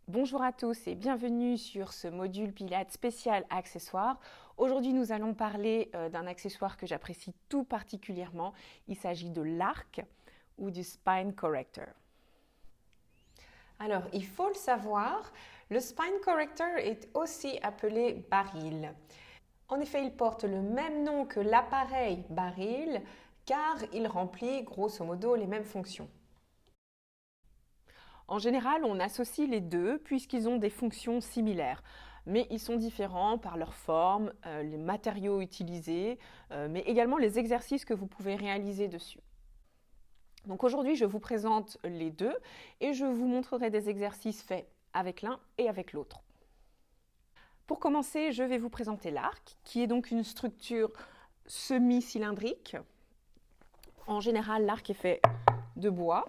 Bonjour à tous et bienvenue sur ce module Pilates spécial accessoires. Aujourd'hui, nous allons parler d'un accessoire que j'apprécie tout particulièrement. Il s'agit de l'arc ou du spine corrector. Alors, il faut le savoir, le spine corrector est aussi appelé baril. En effet, il porte le même nom que l'appareil baril car il remplit grosso modo les mêmes fonctions. En général, on associe les deux puisqu'ils ont des fonctions similaires, mais ils sont différents par leur forme, les matériaux utilisés, mais également les exercices que vous pouvez réaliser dessus. Donc aujourd'hui, je vous présente les deux et je vous montrerai des exercices faits avec l'un et avec l'autre. Pour commencer, je vais vous présenter l'arc, qui est donc une structure semi-cylindrique. En général, l'arc est fait de bois.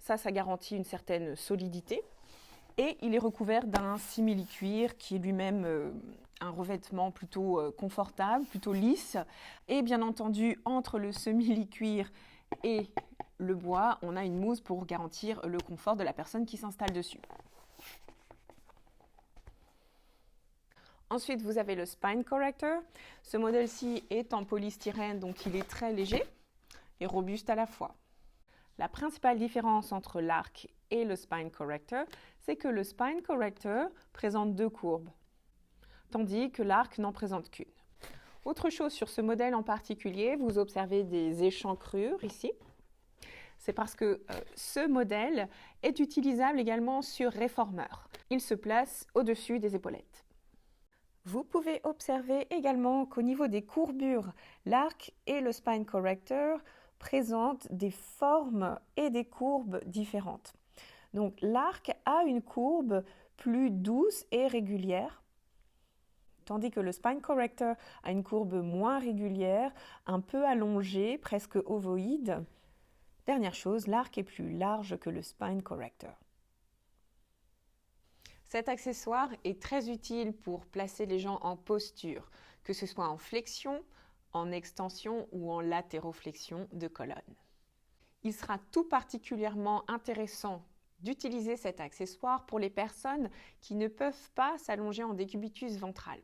Ça garantit une certaine solidité. Et il est recouvert d'un simili-cuir qui est lui-même un revêtement plutôt confortable, plutôt lisse. Et bien entendu, entre le simili-cuir et le bois, on a une mousse pour garantir le confort de la personne qui s'installe dessus. Ensuite, vous avez le spine corrector. Ce modèle-ci est en polystyrène, donc il est très léger et robuste à la fois. La principale différence entre l'arc et le spine corrector, c'est que le spine corrector présente deux courbes, tandis que l'arc n'en présente qu'une. Autre chose sur ce modèle en particulier, vous observez des échancrures ici. C'est parce que ce modèle est utilisable également sur réformeur. Il se place au-dessus des épaulettes. Vous pouvez observer également qu'au niveau des courbures, l'arc et le spine corrector présentent des formes et des courbes différentes. Donc l'arc a une courbe plus douce et régulière, tandis que le spine corrector a une courbe moins régulière, un peu allongée, presque ovoïde. Dernière chose, l'arc est plus large que le spine corrector. Cet accessoire est très utile pour placer les gens en posture, que ce soit en flexion, en extension ou en latéroflexion de colonne. Il sera tout particulièrement intéressant d'utiliser cet accessoire pour les personnes qui ne peuvent pas s'allonger en décubitus ventral.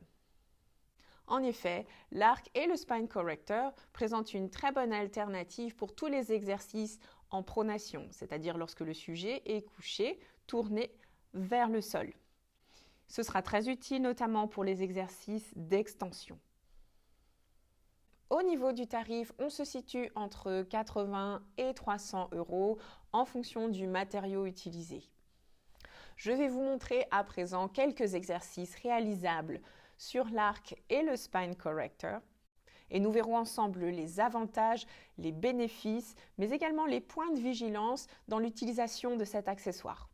En effet, l'arc et le spine corrector présentent une très bonne alternative pour tous les exercices en pronation, c'est-à-dire lorsque le sujet est couché, tourné vers le sol. Ce sera très utile notamment pour les exercices d'extension. Au niveau du tarif, on se situe entre 80 et 300 € en fonction du matériau utilisé. Je vais vous montrer à présent quelques exercices réalisables sur l'arc et le spine corrector. Et nous verrons ensemble les avantages, les bénéfices, mais également les points de vigilance dans l'utilisation de cet accessoire.